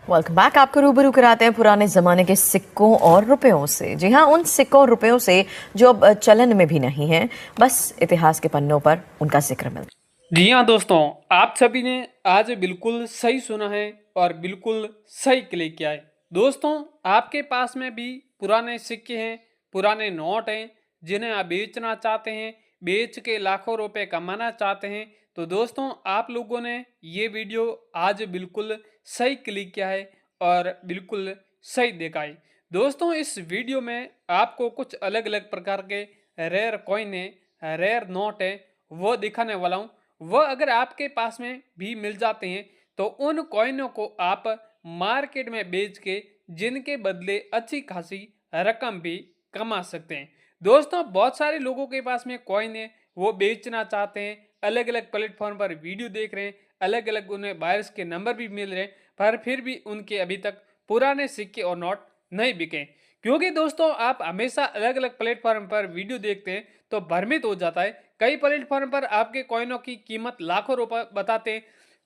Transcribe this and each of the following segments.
Welcome back. आपको रूबरू कराते हैं पुराने ज़माने के सिक्कों और रुपयों से। जी हाँ, उन सिक्कों और रुपयों से जो अब चलन में भी नहीं हैं, बस इतिहास के पन्नों पर उनका जिक्र मिलता है। जी हाँ दोस्तों, आप सभी ने आज बिल्कुल सही सुना है और बिल्कुल सही क्लिक किया है। दोस्तों, आपके पास में भी पुराने सिक्के हैं, पुराने नोट हैं जिन्हें आप बेचना चाहते हैं, बेच के लाखों रुपए कमाना चाहते हैं, तो दोस्तों आप लोगों ने ये वीडियो आज बिल्कुल सही क्लिक किया है और बिल्कुल सही देखा है। दोस्तों, इस वीडियो में आपको कुछ अलग अलग प्रकार के रेयर कॉइन है, रेयर नोट है, वो दिखाने वाला हूँ। वह अगर आपके पास में भी मिल जाते हैं तो उन कॉइनों को आप मार्केट में बेच के जिनके बदले अच्छी खासी रकम भी कमा सकते हैं। दोस्तों, बहुत सारे लोगों के पास में कॉइन है, वो बेचना चाहते हैं, अलग अलग प्लेटफॉर्म पर वीडियो देख रहे हैं, अलग अलग उन्हें बायर्स के नंबर भी मिल रहे हैं, पर फिर भी उनके अभी तक पुराने सिक्के और नोट नहीं बिके। क्योंकि दोस्तों आप हमेशा अलग अलग प्लेटफॉर्म पर वीडियो देखते हैं तो भ्रमित हो जाता है। कई प्लेटफॉर्म पर आपके कॉइनों की कीमत लाखों रुपए बताते हैं,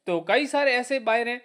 तो कई सारे ऐसे बायर हैं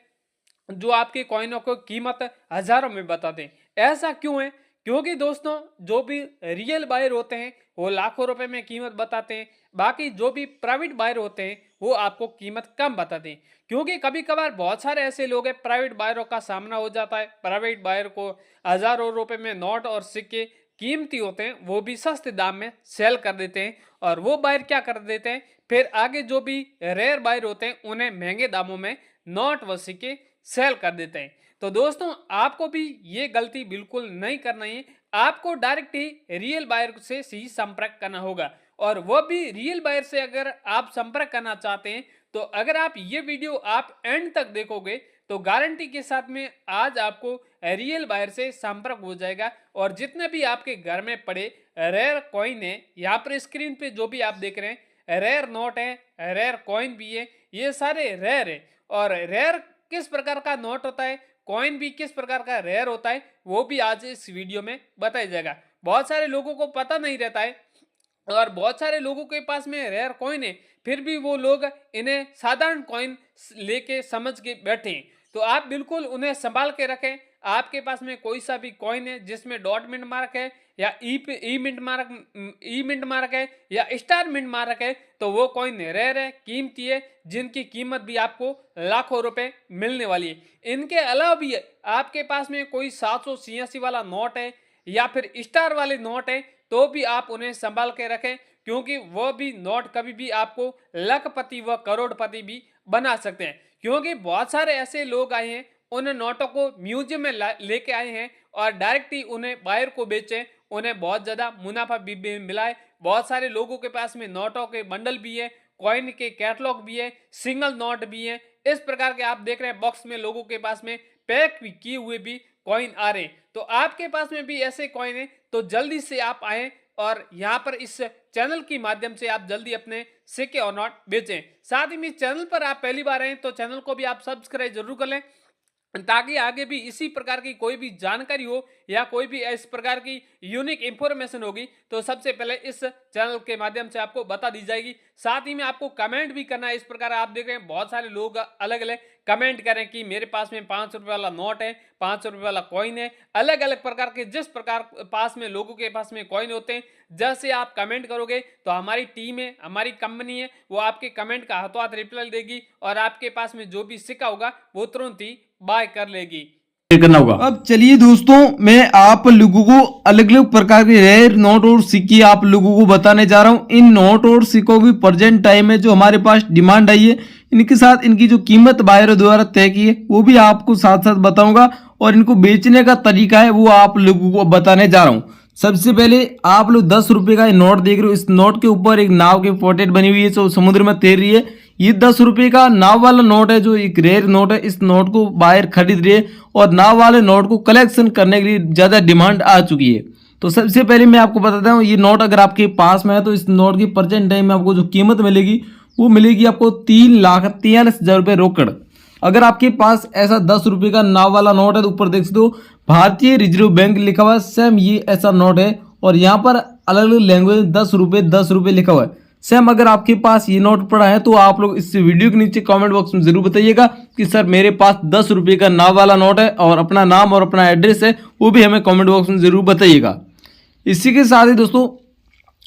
जो आपके कॉइनों को कीमत हजारों में बताते हैं। ऐसा क्यों है? क्योंकि दोस्तों जो भी रियल बायर होते हैं वो लाखों रुपए में कीमत बताते हैं, बाकी जो भी प्राइवेट बायर होते हैं वो आपको कीमत कम बताते हैं। क्योंकि कभी कभार बहुत सारे ऐसे लोग हैं, प्राइवेट बायरों का सामना हो जाता है, प्राइवेट बायर को हजारों रुपए में नोट और सिक्के कीमती होते हैं वो भी सस्ते दाम में सेल कर देते हैं। और वो बायर क्या कर देते हैं, फिर आगे जो भी रेयर बायर होते हैं उन्हें महंगे दामों में नोट व सिक्के सेल कर देते हैं। तो दोस्तों आपको भी ये गलती बिल्कुल नहीं करना है। आपको डायरेक्ट ही रियल बायर से ही संपर्क करना होगा, और वह भी रियल बायर से अगर आप संपर्क करना चाहते हैं तो अगर आप ये वीडियो आप एंड तक देखोगे तो गारंटी के साथ में आज आपको रियल बायर से संपर्क हो जाएगा। और जितने भी आपके घर में पड़े रेयर कॉइन है, यहाँ पर स्क्रीन पे जो भी आप देख रहे हैं रेयर नोट है, रेयर कॉइन भी है, ये सारे रेयर है। और रेयर किस प्रकार का नोट होता है, कॉइन भी किस प्रकार का रेयर होता है, वो भी आज इस वीडियो में बताया जाएगा। बहुत सारे लोगों को पता नहीं रहता है और बहुत सारे लोगों के पास में रेयर कॉइन है, फिर भी वो लोग इन्हें साधारण कॉइन लेके समझ के बैठे हैं। तो आप बिल्कुल उन्हें संभाल के रखें। आपके पास में कोई सा भी कॉइन है जिसमें डॉट मिंट मार्क है या ई मिंट मार्क है या स्टार मिंट मार्क है, तो वो कॉइन रेयर है, कीमती है, जिनकी कीमत भी आपको लाखों रुपए मिलने वाली है। इनके अलावा भी आपके पास में कोई 786 वाला नोट है या फिर स्टार वाले नोट है, तो भी आप उन्हें संभाल के रखें, क्योंकि वह भी नोट कभी भी आपको लखपति व करोड़पति भी बना सकते हैं। क्योंकि बहुत सारे ऐसे लोग आए हैं, उन नोटों को म्यूजियम में लेके आए हैं और डायरेक्ट ही उन्हें बायर को बेचे, उन्हें बहुत ज़्यादा मुनाफा भी मिला है। बहुत सारे लोगों के पास में नोटों के बंडल भी है, कॉइन के कैटलॉग भी है, सिंगल नोट भी है। इस प्रकार के आप देख रहे हैं बॉक्स में लोगों के पास में पैक भी किए हुए भी कॉइन आ रहे हैं। तो आपके पास में भी ऐसे कॉइन है तो जल्दी से आप आए और यहाँ पर इस चैनल के माध्यम से आप जल्दी अपने सिक्के और नोट बेचें। साथ ही में चैनल पर आप पहली बार आए तो चैनल को भी आप सब्सक्राइब जरूर कर लें, ताकि आगे भी इसी प्रकार की कोई भी जानकारी हो या कोई भी इस प्रकार की यूनिक इंफॉर्मेशन होगी तो सबसे पहले इस चैनल के माध्यम से आपको बता दी जाएगी। साथ ही में आपको कमेंट भी करना है। इस प्रकार आप देख रहे हैं बहुत सारे लोग अलग अलग कमेंट करें कि मेरे पास में 5 रुपये वाला नोट है, 5 रुपये वाला कॉइन है। अलग अलग प्रकार के जिस प्रकार पास में लोगों के पास में कॉइन होते हैं, जैसे आप कमेंट करोगे तो हमारी टीम है, हमारी कंपनी है, वो आपके कमेंट का हाथों हाथ रिप्लाई देगी और आपके पास में जो भी सिक्का होगा वो तुरंत ही बाय कर लेगी। करना होगा। अब चलिए दोस्तों, मैं आप लोगों को अलग अलग प्रकार के रेयर नोट और सिक्के आप लोगों को बताने जा रहा हूं। इन नोट और सिक्कों की प्रेजेंट टाइम में जो हमारे पास डिमांड आई है, इनके साथ इनकी जो कीमत बायरों द्वारा तय की है वो भी आपको साथ साथ बताऊंगा, और इनको बेचने का तरीका है वो आप लोगों को बताने जा रहा हूँ। सबसे पहले आप लोग 10 रुपए का नोट देख रहे हो। इस नोट के ऊपर एक नाव की पोर्ट्रेट बनी हुई है जो समुद्र में तैर रही है। ये 10 रुपए का नाव वाला नोट है, जो एक रेयर नोट है। इस नोट को बायर खरीद रही है और नाव वाले नोट को कलेक्शन करने के लिए ज्यादा डिमांड आ चुकी है। तो सबसे पहले मैं आपको बताता हूँ, ये नोट अगर आपके पास में है तो इस नोट की प्रेजेंट टाइम में आपको जो कीमत मिलेगी वो मिलेगी आपको 3,43,000 रुपये रोकड़। अगर आपके पास ऐसा 10 रुपए का नाव वाला नोट है तो ऊपर देख सकते हो भारतीय रिजर्व बैंक लिखा हुआ है, सेम ये ऐसा नोट है। और यहाँ पर अलग अलग लैंग्वेज 10 रुपए लिखा हुआ है। सेम अगर आपके पास ये नोट पड़ा है तो आप लोग इस वीडियो के नीचे कमेंट बॉक्स में जरूर बताइएगा कि सर मेरे पास 10 रुपये का नाव वाला नोट है, और अपना नाम और अपना एड्रेस है वो भी हमें कमेंट बॉक्स में जरूर बताइएगा। इसी के साथ ही दोस्तों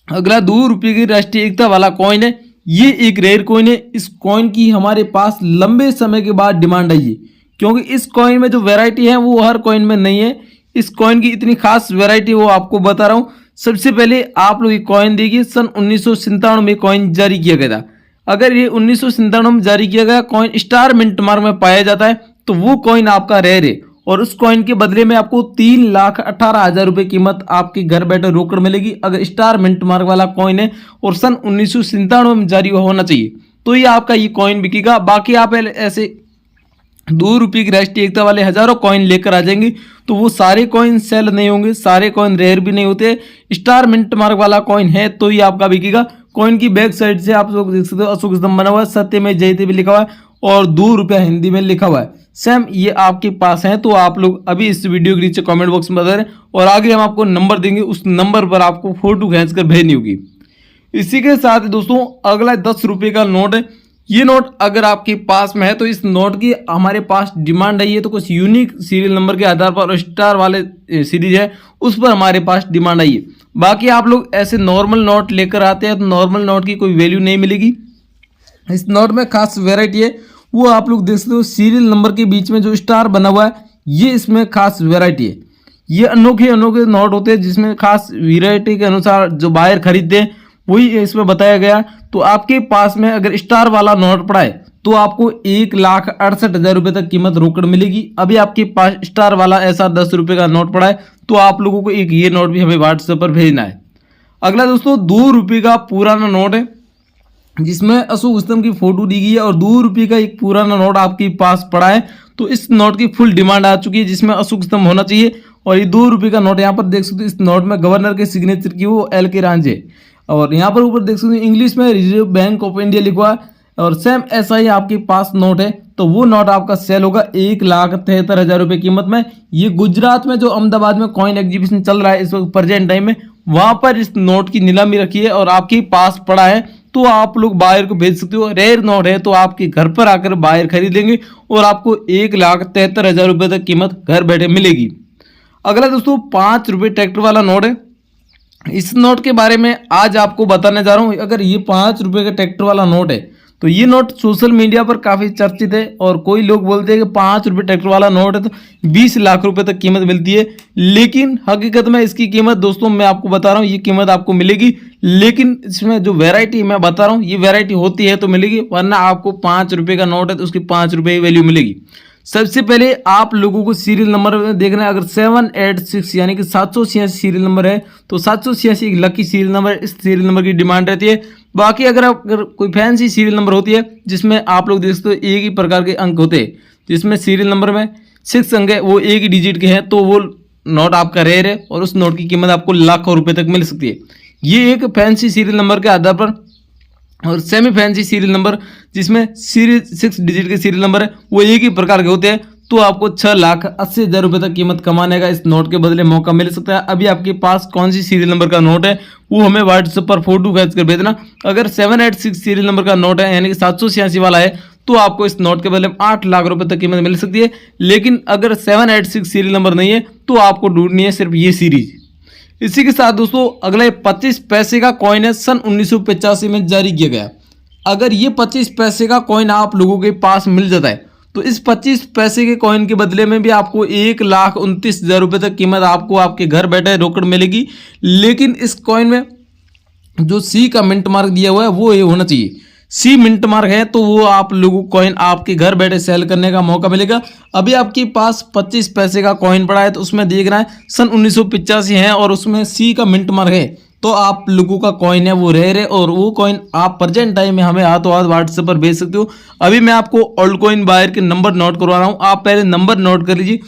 अगला 2 रुपये की राष्ट्रीय एकता वाला कॉइन है। ये एक रेयर कॉइन है। इस कॉइन की हमारे पास लंबे समय के बाद डिमांड आई है, क्योंकि इस कॉइन में जो वैरायटी है वो हर कॉइन में नहीं है। इस कॉइन की इतनी खास वैरायटी वो आपको बता रहा हूँ। सबसे पहले आप लोग ये कॉइन देखिए, सन 1997 में कॉइन जारी किया गया था। अगर ये 1997 में जारी किया गया कॉइन स्टार मिंट मार्क में पाया जाता है तो वो कॉइन आपका रेयर है, और उस कॉइन के बदले में आपको 3,18,000 रुपये कीमत आपके घर बैठे रोकड़ मिलेगी। अगर स्टार मिंट मार्क वाला कॉइन है और सन 1997 में जारी होना चाहिए तो ये आपका ये कॉइन बिकेगा। बाकी आप ऐसे 2 रुपये की राष्ट्रीय एकता वाले हजारों कॉइन लेकर आ जाएंगे तो वो सारे कॉइन सेल नहीं होंगे, सारे कॉइन रेयर भी नहीं होते। स्टार मिंट मार्क वाला कॉइन है तो ये आपका बिकेगा। कॉइन की बैक साइड से आप लोग देख सकते हो अशोक स्तंभ बना हुआ है, सत्य में जयते भी लिखा हुआ है और 2 रुपया हिंदी में लिखा हुआ है। सेम ये आपके पास है तो आप लोग अभी इस वीडियो के नीचे कमेंट बॉक्स में बता दें, और आगे हम आपको नंबर देंगे, उस नंबर पर आपको फोटो खींचकर भेजनी होगी। इसी के साथ दोस्तों अगला 10 रुपये का नोट है। ये नोट अगर आपके पास में है तो इस नोट की हमारे पास डिमांड आई है, तो कुछ यूनिक सीरियल नंबर के आधार पर स्टार वाले सीरीज है उस पर हमारे पास डिमांड आई है। बाकी आप लोग ऐसे नॉर्मल नोट लेकर आते हैं तो नॉर्मल नोट की कोई वैल्यू नहीं मिलेगी। इस नोट में खास वेराइटी है, वो आप लोग देख सकते हो सीरियल नंबर के बीच में जो स्टार बना हुआ है ये इसमें खास वेराइटी है। ये अनोखे अनोखे नोट होते हैं जिसमें खास वेराइटी के अनुसार जो बायर खरीदते हैं वही इसमें बताया गया। तो आपके पास में अगर स्टार वाला नोट पड़ा है तो आपको 1,68,000 रुपये तक कीमत रोकड़ मिलेगी। अभी आपके पास स्टार वाला ऐसा 10 रुपये का नोट पड़ा है तो आप लोगों को एक ये नोट भी हमें व्हाट्सएप पर भेजना है। अगला दोस्तों 2 रुपये का पुराना नोट है जिसमें अशोक स्तंभ की फोटो दी गई है, और 2 रुपये का एक पुराना नोट आपके पास पड़ा है। तो इस नोट की फुल डिमांड आ चुकी है जिसमें अशोक स्तंभ होना चाहिए, और ये 2 रुपये का नोट यहाँ पर देख सकते हो। इस नोट में गवर्नर के सिग्नेचर की वो एल के रांझे, और यहाँ पर ऊपर देख सकते हो इंग्लिश में रिजर्व बैंक ऑफ इंडिया लिखा है, और सेम ऐसा ही आपके पास नोट है तो वो नोट आपका सेल होगा 1,73,000 रुपये कीमत में। ये गुजरात में जो अहमदाबाद में कॉइन एग्जीबिशन चल रहा है इस वक्त प्रेजेंट टाइम में, वहां पर इस नोट की नीलामी रखी है और आपके पास पड़ा है तो आप लोग बायर को भेज सकते हो। रेयर नोट है तो आपके घर पर आकर बायर खरीदेंगे और आपको 1,73,000 रुपये तक कीमत घर बैठे मिलेगी। अगला दोस्तों 5 रुपये ट्रैक्टर वाला नोट है। इस नोट के बारे में आज आपको बताने जा रहा हूं। अगर ये 5 रुपये का ट्रैक्टर वाला नोट है तो ये नोट सोशल मीडिया पर काफी चर्चित है, और कोई लोग बोलते हैं कि 5 रुपये ट्रैक्टर वाला नोट है तो 20 लाख रुपए तक कीमत मिलती है, लेकिन हकीकत में इसकी कीमत दोस्तों मैं आपको बता रहा हूँ ये कीमत आपको मिलेगी, लेकिन इसमें जो वैरायटी मैं बता रहा हूँ ये वैरायटी होती है तो मिलेगी, वरना आपको 5 रुपये का नोट है तो उसकी 5 रुपये वैल्यू मिलेगी। सबसे पहले आप लोगों को सीरियल नंबर देखना है। अगर 786 यानी कि 786 सीरियल नंबर है तो 786 एक लकी सीरियल नंबर है, इस सीरियल नंबर की डिमांड रहती है। बाकी अगर कोई फैंसी सीरियल नंबर होती है जिसमें आप लोग देख सकते हो एक ही प्रकार के अंक होते हैं, जिसमें सीरियल नंबर में 6 अंक है वो एक ही डिजिट के हैं, तो वो नोट आपका रेयर है और उस नोट की कीमत आपको लाखों रुपए तक मिल सकती है। ये एक फैंसी सीरियल नंबर के आधार पर, और सेमी फैंसी सीरियल नंबर जिसमें सीरीज 6 डिजिट के सीरियल नंबर है वो एक ही प्रकार के होते हैं, तो आपको 6,80,000 रुपये तक कीमत कमाने का इस नोट के बदले मौका मिल सकता है। अभी आपके पास कौन सी सीरियल नंबर का नोट है वो हमें व्हाट्सएप पर फोटो खींच कर भेजना। अगर 786 सीरियल नंबर का नोट है यानी कि 786 वाला है तो आपको इस नोट के बदले 8 लाख रुपए तक कीमत मिल सकती है। लेकिन अगर 786 सीरियल नंबर नहीं है तो आपको ढूंढनी है सिर्फ ये सीरीज। इसी के साथ दोस्तों अगला 25 पैसे का कॉइन है, सन 1985 में जारी किया गया। अगर ये 25 पैसे का कॉइन आप लोगों के पास मिल जाता है तो इस 25 पैसे के कॉइन के बदले में भी आपको 1,29,000 रुपये तक कीमत आपको आपके घर बैठे रोकड़ मिलेगी। लेकिन इस कॉइन में जो सी का मिंट मार्क दिया हुआ है वो ये होना चाहिए। सी मिंट मार्क है तो वो आप लोगों को कॉइन आपके घर बैठे सेल करने का मौका मिलेगा। अभी आपके पास 25 पैसे का कॉइन पड़ा है तो उसमें देख रहा है सन 1985 है और उसमें सी का मिंट मार्क है, तो आप लोगों का कॉइन है वो रेयर है और वो कॉइन आप प्रेजेंट टाइम में हमें हाथों हाथ व्हाट्सएप पर भेज सकते हो। अभी मैं आपको ओल्ड कॉइन बायर के नंबर नोट करवा रहा हूँ, आप पहले नंबर नोट कर लीजिए।